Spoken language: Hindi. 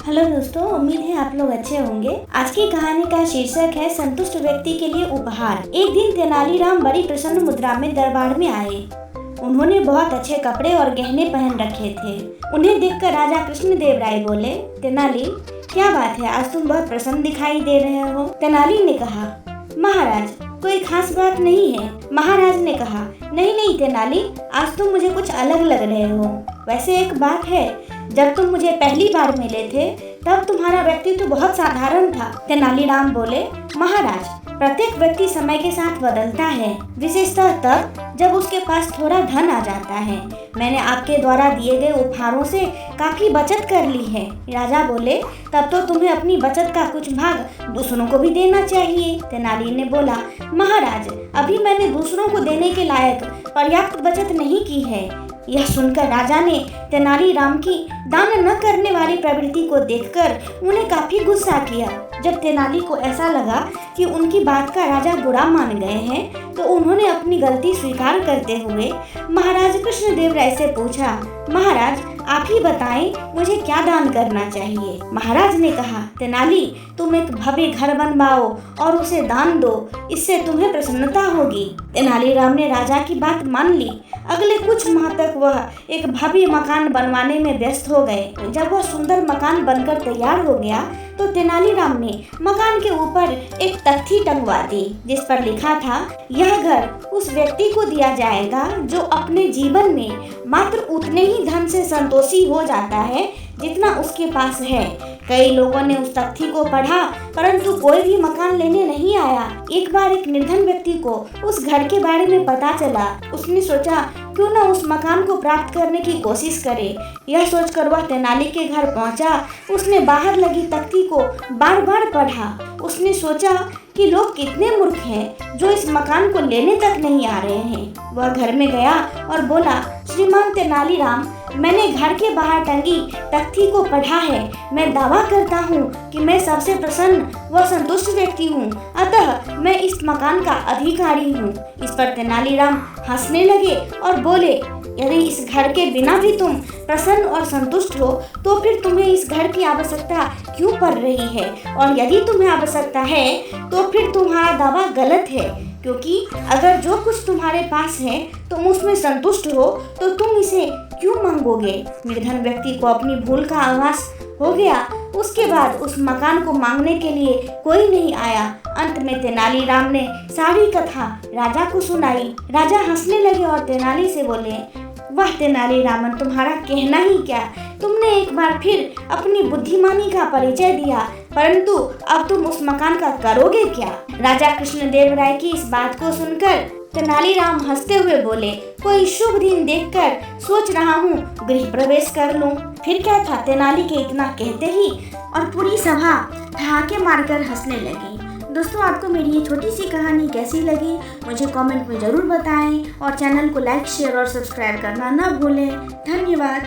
हेलो दोस्तों, उम्मीद है आप लोग अच्छे होंगे। आज की कहानी का शीर्षक है संतुष्ट व्यक्ति के लिए उपहार। एक दिन तेनालीराम बड़ी प्रसन्न मुद्रा में दरबार में आए। उन्होंने बहुत अच्छे कपड़े और गहने पहन रखे थे। उन्हें देखकर राजा कृष्णदेव राय बोले, तेनाली क्या बात है, आज तुम बहुत प्रसन्न दिखाई दे रहे हो। तेनाली ने कहा, महाराज कोई खास बात नहीं है। महाराज ने कहा, नहीं तेनाली, आज तुम मुझे कुछ अलग लग रहे हो। वैसे एक बात है, जब तुम मुझे पहली बार मिले थे तब तुम्हारा व्यक्तित्व तो बहुत साधारण था। तेनालीराम बोले, महाराज प्रत्येक व्यक्ति समय के साथ बदलता है, विशेषतः तब जब उसके पास थोड़ा धन आ जाता है। मैंने आपके द्वारा दिए गए उपहारों से काफी बचत कर ली है। राजा बोले, तब तो तुम्हें अपनी बचत का कुछ भाग दूसरों को भी देना चाहिए। तेनाली ने बोला, महाराज अभी मैंने दूसरों को देने के लायक पर्याप्त बचत नहीं की है। यह सुनकर राजा ने तेनालीराम की दान न करने वाली प्रवृत्ति को देखकर उन्हें काफी गुस्सा किया। जब तेनाली को ऐसा लगा कि उनकी बात का राजा बुरा मान गए हैं, तो उन्होंने अपनी गलती स्वीकार करते हुए महाराज कृष्णदेव राय से पूछा, महाराज आप ही बताएं मुझे क्या दान करना चाहिए। महाराज ने कहा, तेनाली तुम एक भव्य घर बनवाओ और उसे दान दो, इससे तुम्हें प्रसन्नता होगी। तेनालीराम ने राजा की बात मान ली। अगले कुछ माह तक वह एक भव्य मकान बनवाने में व्यस्त हो गए। जब वह सुंदर मकान बनकर तैयार हो गया तो तेनालीराम ने मकान के ऊपर एक तख्ती टंगवा दी, जिस पर लिखा था, यह घर उस व्यक्ति को दिया जाएगा जो अपने जीवन में मात्र उतने ही धन से संतोषी हो जाता है जितना उसके पास है। कई लोगों ने उस तख्ती को पढ़ा, परंतु कोई भी मकान लेने नहीं आया। एक बार एक निर्धन व्यक्ति को उस घर के बारे में पता चला। उसने सोचा क्यों न उस मकान को प्राप्त करने की कोशिश करे। यह सोचकर वह तेनाली के घर पहुंचा। उसने बाहर लगी तख्ती को बार बार पढ़ा। उसने सोचा कि लोग कितने मूर्ख हैं जो इस मकान को लेने तक नहीं आ रहे हैं। वह घर में गया और बोला, श्रीमान तेनालीराम, मैंने घर के बाहर टंगी तख्ती को पढ़ा है। मैं दावा करता हूँ कि मैं सबसे प्रसन्न व संतुष्ट व्यक्ति हूँ, अतः मैं इस मकान का अधिकारी हूँ। इस पर तेनालीराम हंसने लगे और बोले, यदि इस घर के बिना भी तुम प्रसन्न और संतुष्ट हो तो फिर तुम्हें इस घर की आवश्यकता क्यों पड़ रही है? और यदि तुम्हें आवश्यकता है तो फिर तुम्हारा दावा गलत है, क्योंकि अगर जो कुछ तुम्हारे पास है तुम उसमें संतुष्ट हो तो तुम इसे क्यों मांगोगे? निर्धन व्यक्ति को अपनी भूल का आभास हो गया। उसके बाद उस मकान को मांगने के लिए कोई नहीं आया। अंत में तेनालीराम ने सारी कथा राजा को सुनाई। राजा हंसने लगे और तेनाली से बोले, वाह तेनालीरामन, तुम्हारा कहना ही क्या, तुमने एक बार फिर अपनी बुद्धिमानी का परिचय दिया, परंतु अब तुम उस मकान का करोगे क्या? राजा कृष्णदेव राय की इस बात को सुनकर तेनालीराम हंसते हुए बोले, कोई शुभ दिन देखकर सोच रहा हूँ गृह प्रवेश कर लूं। फिर क्या था, तेनाली के इतना कहते ही और पूरी सभा ठहाके मारकर हंसने लगी। दोस्तों, आपको मेरी ये छोटी सी कहानी कैसी लगी मुझे कमेंट में जरूर बताएं और चैनल को लाइक, शेयर और सब्सक्राइब करना न भूलें। धन्यवाद।